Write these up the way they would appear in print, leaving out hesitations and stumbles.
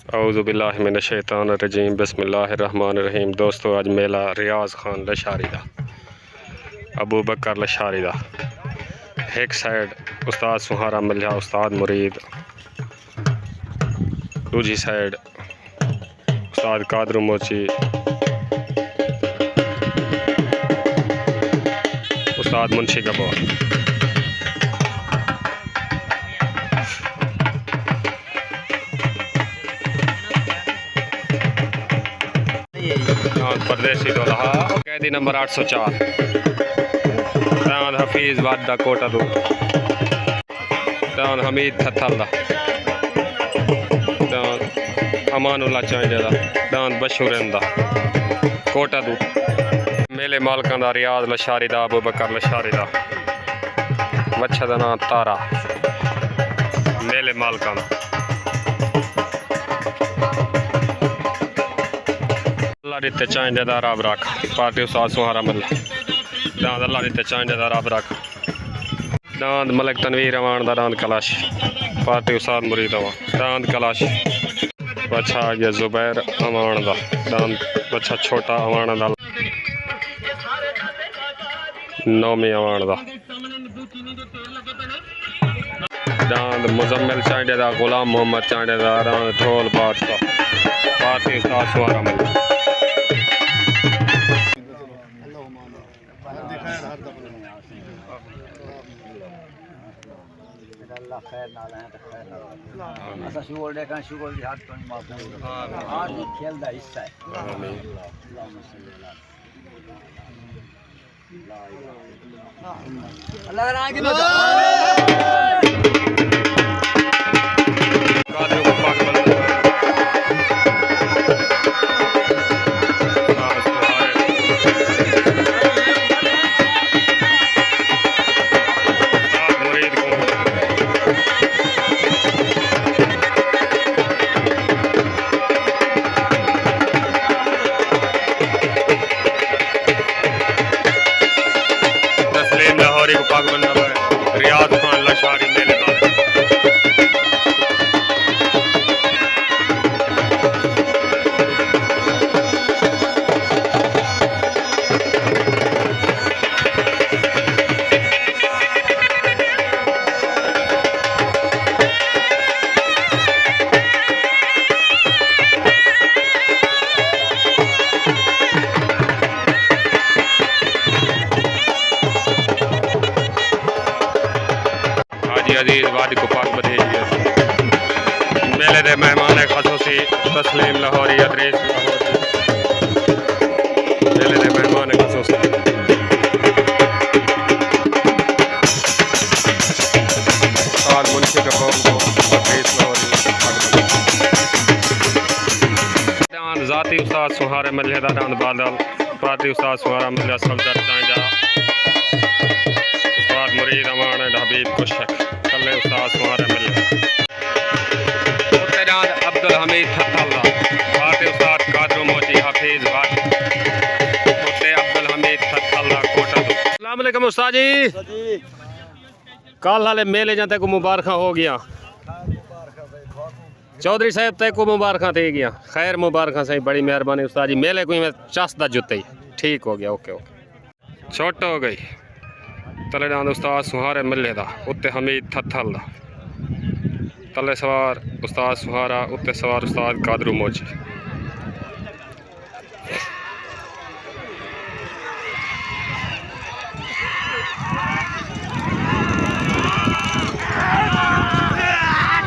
औज़ुबिल्लाहिमिनश्शैतानिर्रजीम बिस्मिल्लाहिर्रहमानिर्रहीम। दोस्तों आज मेला रियाज खान लशारी दा, अबू बकर लशारी दा। एक साइड उस्ताद सुहारा मिलिया उस्ताद मुरीद, दूजी साइड उस्ताद कादरू मोची, उस्ताद मुंशी कपूर। परदेसी दोलहा कैदी नंबर 804 हफीज़ वादा कोटा दो हमीद थथल अमानुल्ला चांजा बशूरन कोटा दो। मेले मालकां दा रियाज लशारी दा, अबू बकर लशारी दा। मच्छा दा नाम तारा। मेले मालकां दा रिते चांजे दा रब रख। पार्टी उस्ताद सुहारा मिल दांद अल्लाह रिते चांजे दा रब रख। दांद मलिक तनवीर अवान दा दांद कलाश। पार्टी उस्ताद मुरीद अवा दांद कलाश। बच्चा आ गया जुबैर अवान दा दांद बच्चा छोटा अवान दा नौमी अवान दा दांद मुजम्मिल चांजे दा गुलाम मोहम्मद चांजे दा दांद ढोल बादशाह। पार्टी उस्ताद सुहारा मिल खैर नाल है तो खैर नाल असा शुगर दे का शुगर दी हाथ तो माफ आज खेल दा हिस्सा है। आमीन। अल्लाह राह की रियाज खान लशारी मेले अजीज वादी को पाक बधे मेले दे मेहमान खसूसी तस्लीम लाहौरी अदरीस मेले दे मेहमान खसूसी उस्ताद मुंशी कपूर को अदरीस लाहौरी दान जाती उस्ताद सुहारे मिले दान बादल। पार्टी उस्ताद सुहारा मिले सफदर चांजा उस्ताद मुरीद अमान हबीब कुशक कल्ले उस्ताद सुहारे मिले अब्दुल हमीद थथल्ला। पार्टी उस्ताद कादरू मोची हफीज वाद अब्दुल हमीद थथल्ला कोटा दो। अस्सलाम वालेकुम उस्ताद जी। कल वाले मेले जाते को मुबारक हो गया चौधरी साहब तक को मुबारक थी गया। खैर मुबारक सही बड़ी मेहरबानी उस्ताद जी। मेले को मैं चसदा जुते ठीक हो गया। ओके ओके छोट हो गई तले डांद उस्ताद सुहारे मिले दा उत्ते हमीद थथल दा तले सवार उस्ताद सुहारा उत्ते सवार उस्ताद कादरू मोची।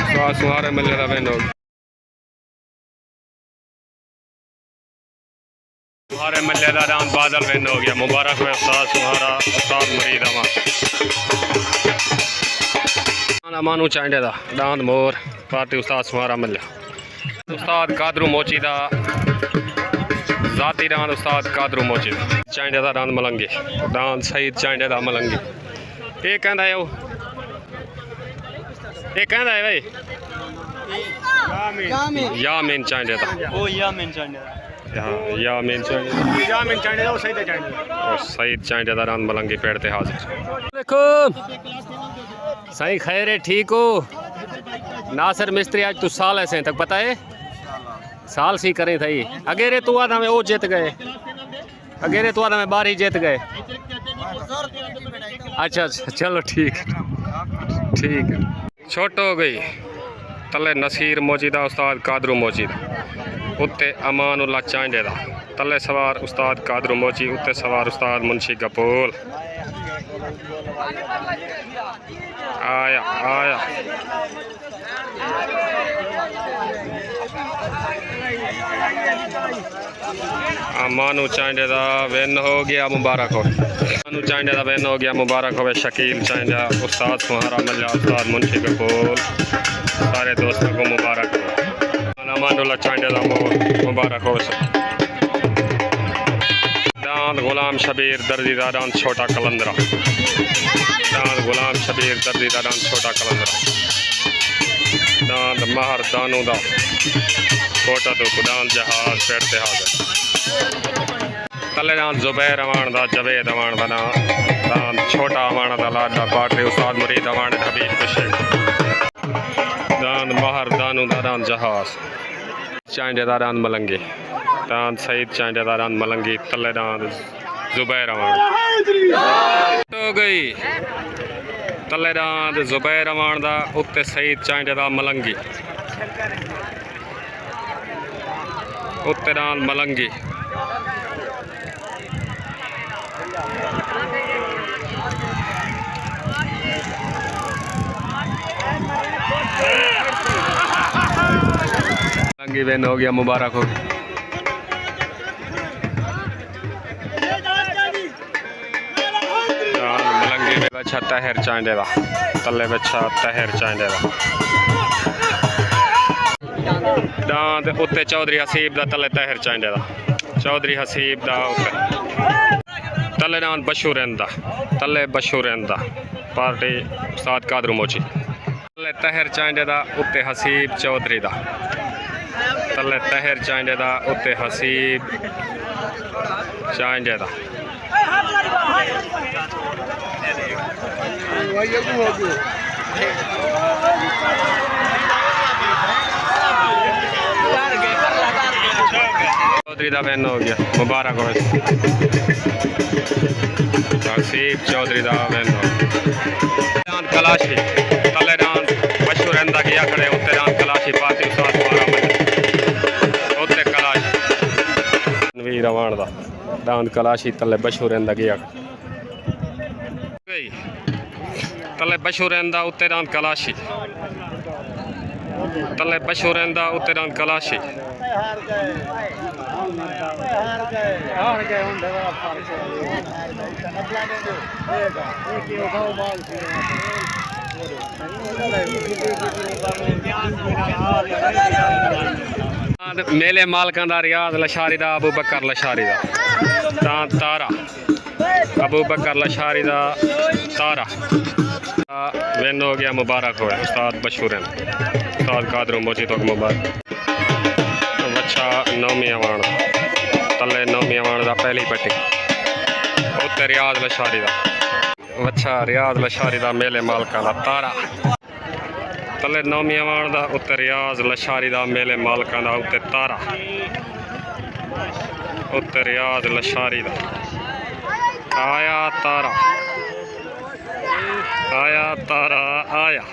उस्ताद सुहारे मिले दा वेनो सुहारे मिले दा डांद बादल वेनो हो गया। मुबारक है उस्ताद सुहारा उस्ताद मुरीद अमानू चांडे दा डांद मोर। पार्टी उस्ताद सुहारा मिले उस्ताद कादरू मोची दा जाती डांद उस्ताद कादरू मोची चांडे दा डांद मलंगी डांद सईद चांडे दा मलंगी। ये कहंदा है ये कहंदा है भाई यामीन चांडे दा ओ यामीन चांडे दा यामीन चांडे दा सईद चांडे दा डांद मलंगी पेड़ ते हाजिर। देखो सही खैर है ठीक हो। नासिर मिस्त्री आज तू साल ऐसे तक पता है साल सी करें थी अगेरे तो आधा में वो जीत गए अगेरे तो आधा में बारी जीत गए। अच्छा अच्छा चलो ठीक ठीक छोट हो गई तले नसीर मौजूदा उस्ताद कादरू मौजूद उत्ते अमानुल्ला चांडे दा तले सवार उस्ताद कादरू मौजी उत्ते सवार उस्ताद मुंशी गपूल आया आया मानू चांडे दा विन हो गया मुबारक हो मानू चांडे दा विन हो गया मुबारक हो शकील चांडा उस्ताद सुहारा मल्ला उस्ताद मुंशी कपूर सारे दोस्तों को मुबारक हो मानुल्ला चांडे दा मुबारक हो। दांत गुलाम शबीर दर्दी दा दांत छोटा कलंदरा दांत गुलाम शबीर दर्दी दा दांत छोटा कलंदरा दांत महर दानू दा कोटा तो दांत जहाज पेड़ते हाजिर तले दांत जुबैर अवान दा जवेद अवान दा दांत छोटा अवान दा लाडा पाटरी उस्ताद मुरीद अवान हबीब कुशे दांत महर दानू दा दांत जहाज चांडे दा दांत मलंगी दांत सईद चांडे दा दांत मलंगी तले दांत जुबैर अवान हो गई तले दांत जुबैर अवान दा उत्ते सईद चांडे दा मलंगी उत्ते दांत मलंगी मलंगी वेन हो गया मुबारक हो। मलंगी में बच्चा तहर चांडे दा तले बच्चा तहर चांडे दा दांत उत्ते चौधरी हसीब दा तले तहर चांडे दा चौधरी हसीब दा उत्ते तले दांत बशूरन दा तले बशूरन दा पार्टी उस्ताद कादरू मोची तले तहर चांडे दा उत्ते हसीब चौधरी दा तले तहर चांडे दा उत्ते हसीब चांडे दा चौधरी दा वैन हो गया मुबारक हो हसीब चौधरी दा वैन हो दांत कलाशी तले दांत मशहूर रंदा गया खड़े उत्ते दांत कलाशी पाती उस्ताद उत्ते कलाशी वीर अवान दा दांत कलाशी तले मशहूर रंदा गया तले मशहूर रंदा उत्ते दांत कलाशी तले मशहूर रंदा उत्ते दांत कलाशी मेले मालकां दा रियाज लशारी दा अबू बकर लशारी दा दांत तारा अबू बकर लशारी दा तारा विन हो गया मुबारक हो उस्ताद बशूरन उस्ताद कादरू मोची तो मुबारक अच्छा नौमी अवान तले नौमी अवान दा पहली पट्टी उत्ते रियाज लशारी दा अच्छा रियाज लशारी दा मेले मालकां दा तारा तले नौमी अवान दा उत्ते रियाज लशारी दा मेले मालकां दा उत्ते तारा उत्ते रियाज लशारी दा आया तारा आया तारा आया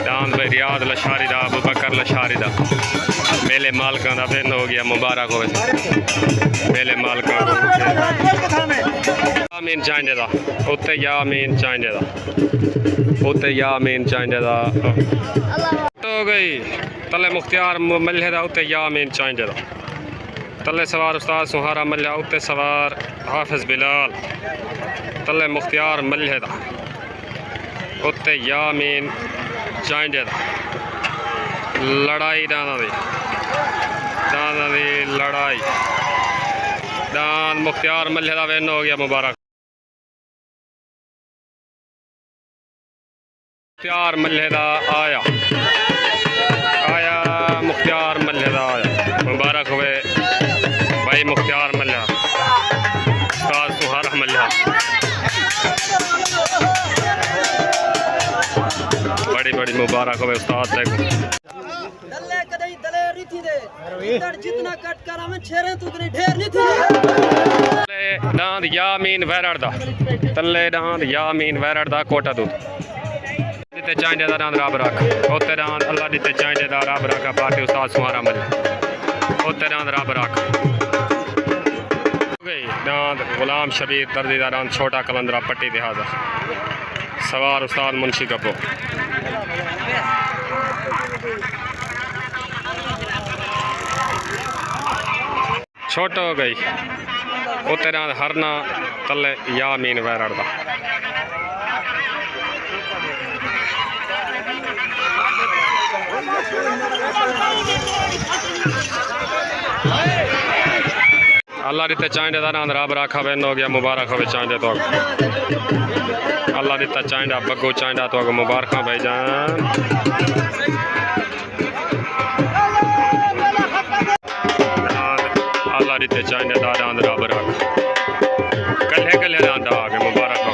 दान भाई रियाज लशारी दा अबू बकर लशारी दा मेले मालकां दा विन हो गया मुबारक हो मेले मालकां यामीन चांडे दा उत्ते यामीन चांडे दा उत्ते यामीन चांडे दा हो गई तले मुख्तियार मल्हे दा उत्ते यामीन चांडे दा तले सवार उस्ताद सुहारा मल्ला उत्ते सवार हाफिज बिलाल तले मुख्तियार मल्हे दा उत्ते यामीन चांडे दा लड़ाई दाना दी लड़ाई दान मुख्तियार मल्हे दा विन हो गया मुबारक मुख्तियार मल्हे दा आया आया मुख्तियार मल्हे दा आया मुबारक हुए भाई मुख्तियार मल्हा उस्ताद सुहारा मल्हा बड़ी बड़ी मुबारक हो उस्ताद ते दल्ले कदई दलेरी थी दे इधर जितना कट कर हम छेरे तू करी ढेर नहीं थी दांद यामीन वैरड़ दा तल्ले दांद यामीन वैरड़ दा कोटा दूध दिते चांदे दा दांद रब रख ओते दांद अल्लाह दिते चांदे दा रब रख पार्टी उस्ताद सुहारा मल ओते दांद रब रख गई दांद गुलाम शबीर दर्दी दा दांद छोटा कलंदरा पट्टी देहाजा सवार उस्ताद मुंशी कपो छोट हो गई उते दांद हरना तले यामीन वैरड़ दा अल्लाह दिते चांदे दा नाम रब रखा बेन हो गया मुबारक हो चांदे तो अल्लाह दिता चांदा बग्गो चांदा तो मुबारक भाईजान अल्लाह दिते चांदे दा नाम रब रख कल्हे कल्हे दांदा आगे मुबारक हो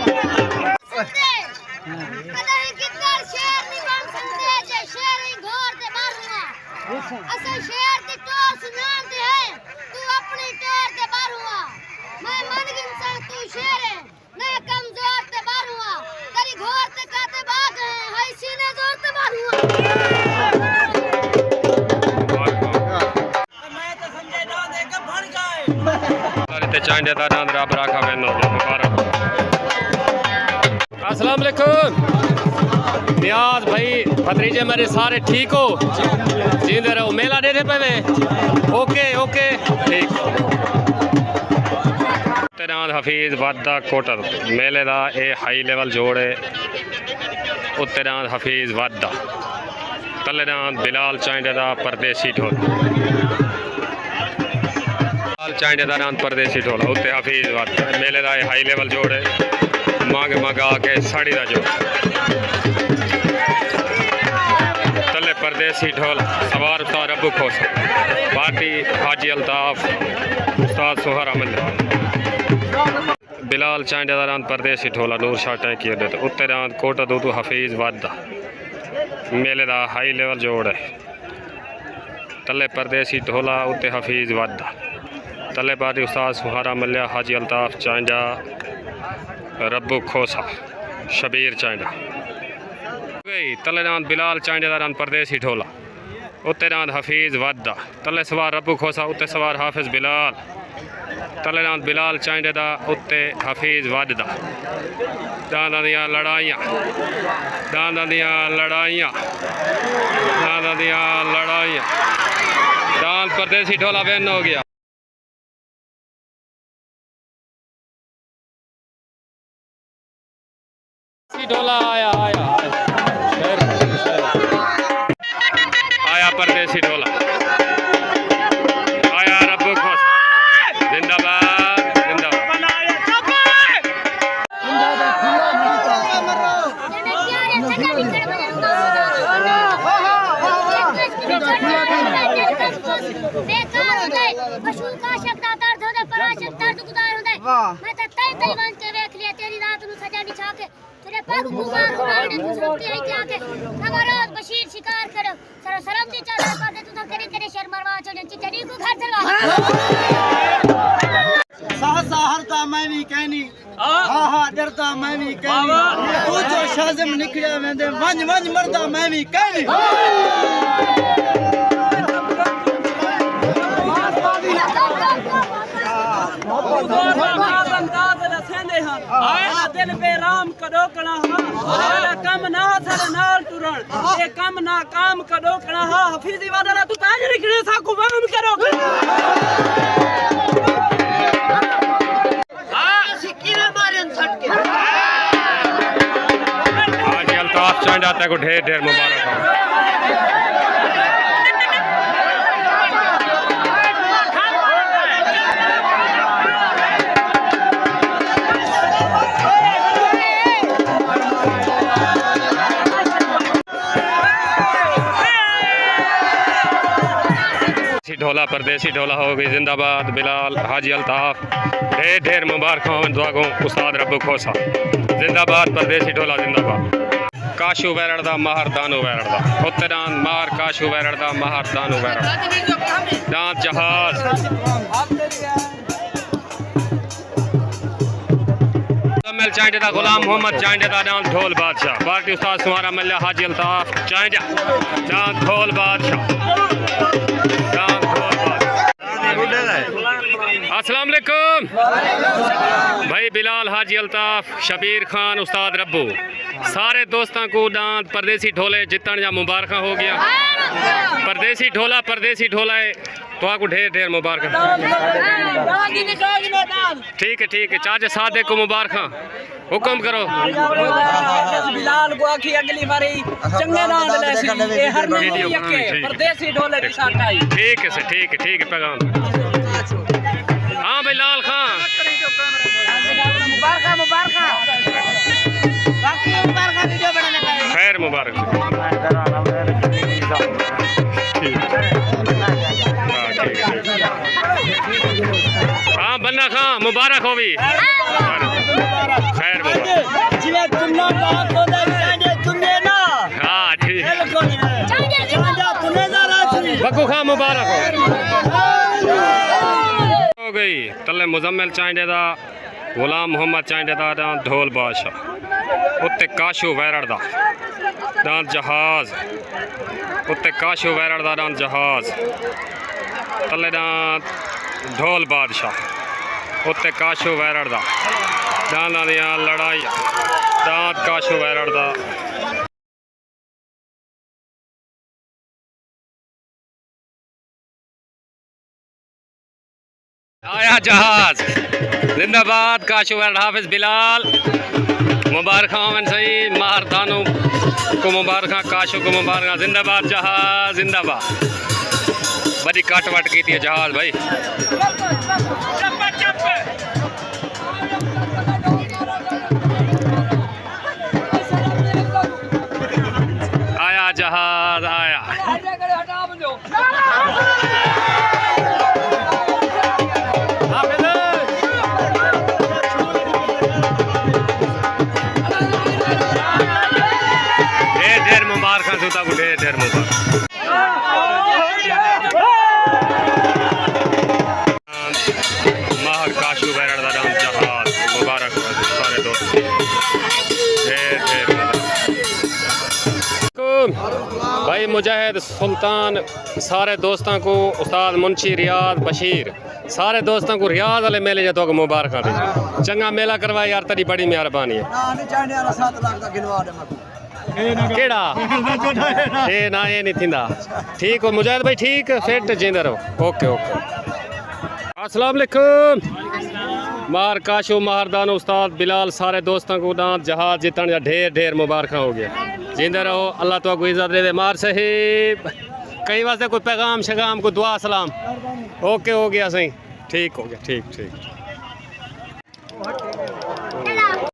असल शहर ते टोर सुनांदे है तू अपनी टोर ते बारुआ मैं मन इंसान तू शहर है ना कमजोर ते बारुआ तेरी घोर ते काते भाग है हाय सीने जोर ते बारुआ मैं तो समझे ना दे के भर गए अल्लाह ते चांदे दा नाम रब रखा बेन हो गया मुबारक अस्सलाम वालेकुम नियाज भाई भतीजे मेरे सारे ठीक हो जींदे रहो मेला देते पे ओके ओके ठीक उत्तरांद हफीज वादा कोटर मेले दा ए हाई लेवल जोड़े उत्तरांद हफीज वादा तलेरांद बिलाल चांडे दा परदेसी ढोल बिलाल चांडे दा नाम परदेसी ढोल उत्ते हफीज वादा मेले दा ए हाई लेवल जोड़े मांग मगा के साड़ी दा जोड़ परदेसी ढोल सवार उस्ताद अबू खोस पार्टी हाजी अल्ताफ उस्ताद सुहारा मल बिलाल चांडे दान परदेसी ढोला नूर शाह टैंकी देते उत्ते दान कोटा दूतू हफीज वादा मेले दा हाई लेवल जोड़ है तले परदेसी ढोला उत्ते हफीज वादा तले पार्टी उस्ताद सुहारा मलिया हाजी अल्ताफ चांडा रब्बू खोसा शबीर चांडा गई तले रांद बिलाल चांडे दान परदेसी ढोला उत्ते रांद हफीज वादा तले सवार रब्बू खोसा उत्ते सवार हाफिज बिलाल तले रांद बिलाल चांडे दा उत्ते हफीज वादा दांदा दियां लड़ाइयां दांदा दियां लड़ाइयां दांदा दियां लड़ाइयां दान परदेसी ढोला बेन हो गया ढोला आया आया आया परदेसी ढोला आया रब्बू खोस जिंदाबाद जिंदाबाद मैं तो तय तय वन के देख लिया तेरी रात नु सजा बिछा के तेरे पग गुबार उड़ाने तू सुनती है क्या के हमारा बशीर शिकार करो सर शर्म दी चादर पा दे तू तो करे करे शर्म मरवा चले चिचड़ी को घर चलवा सहसा हरता मैं भी कहनी हा हा डरता मैं भी कहनी तू जो शाज़म निकलिया वेंदे वंज वंज मरदा मैं भी कहनी दिल पे राम कदो कना हा कम ना सर नाल तुरण ये कम ना काम कदो कना हा हफीजी वादा तू ताज लिखने सा को वाम करो सिक्किरे मारन छटके आज अल्ताफ चांडा ते को ढेर ढेर मुबारक हो ढोला परदेसी ढोला हो गई जिंदाबाद बिलाल हाजी अल्ताफ ढेर ढेर मुबारक हो दुआगो उस्ताद रब्बू खोसा जिंदाबाद परदेसी ढोला जिंदाबाद काशू वैरड़ दा माहर दानू वैरड़ दा उत्ते दांद मार काशू वैरड़ दा माहर दानू वैरड़ दांद जहाज मुजम्मिल चांडे दा गुलाम मोहम्मद चांडे दा दांद ढोल बादशाह पार्टी उस्ताद सुहारा मल्ला हाजी अल्ताफ चांडा दांद ढोल बादशाह दांद ढोल बादशाह। अस्सलाम वालेकुम भाई बिलाल हाजी अल्ताफ शबीर खान उस्ताद रब्बू सारे दोस्तों को दांत परदेसी ढोले जितन जा मुबारक हो गया। परदेसी ढोला है तो आपको ढेर ढेर मुबारक। ठीक है चाचा सादे को मुबारक हुक्म करो। बिलाल को आखी अगली बारी चंगे नाम ले सी ए हर नई यके परदेसी ढोले की साटाई। ठीक है पैगाम। हां बिलाल खान मुबारक बाकी मुबारक वीडियो बनाने का खैर मुबारक। हाँ बन्ना खां मुबारक हो भी खैर हाँ ठीक बक्कू खां मुबारक हो गई। तले मुजम्मिल चांडे दा गुलाम मोहम्मद चांडे दा दांत ढोल बादशाह उत्ते काशू वैरड़ दा दांत जहाज उत्ते काशू वैरड़ दा दांत जहाज तले दांत ढोल बादशाह उत्ते काशू वैरड़ दा दांत दियां लड़ाई दांत काशू वैरड़ दा। आया जहाज जिंदाबाद काशू वैरड़ हाफिज बिलाल मुबारक अमन सही माहर दानू को मुबारक काशू को मुबारक जिंदाबाद जहाज जिंदाबाद। बड़ी काट वाट की थी जहाज भाई। आया जहाज आया ढेर मुबारक जूता को ढेर मुबारक। माहर काशू वैरड़ दा दांत जहाज मुबारक सारे दोस्त ढेर भाई मुजाहिद सुल्तान सारे दोस्तों को उस्ताद मुंशी रियाज बशीर सारे दोस्तों को रियाज वाले मेले जो तो मुबारक दी चंगा मेला करवाया यार तेरी बड़ी मेहरबानी है। केड़ा ए ना ये नहीं थींदा। ठीक हो मुजाहिद भाई ठीक फिट जींदा रहो ओके। अस्सलाम वालेकुम मार काशू मारदान उस्ताद बिलाल सारे दोस्तों को दांत जहाज जितन ढेर मुबारक हो गया। जींदा रहो अल्लाह तो को इज्जत दे। मार साहिब कई वास्ते कोई पैगाम शगाम को दुआ सलाम ओके हो गया सही ठीक हो गया ठीक।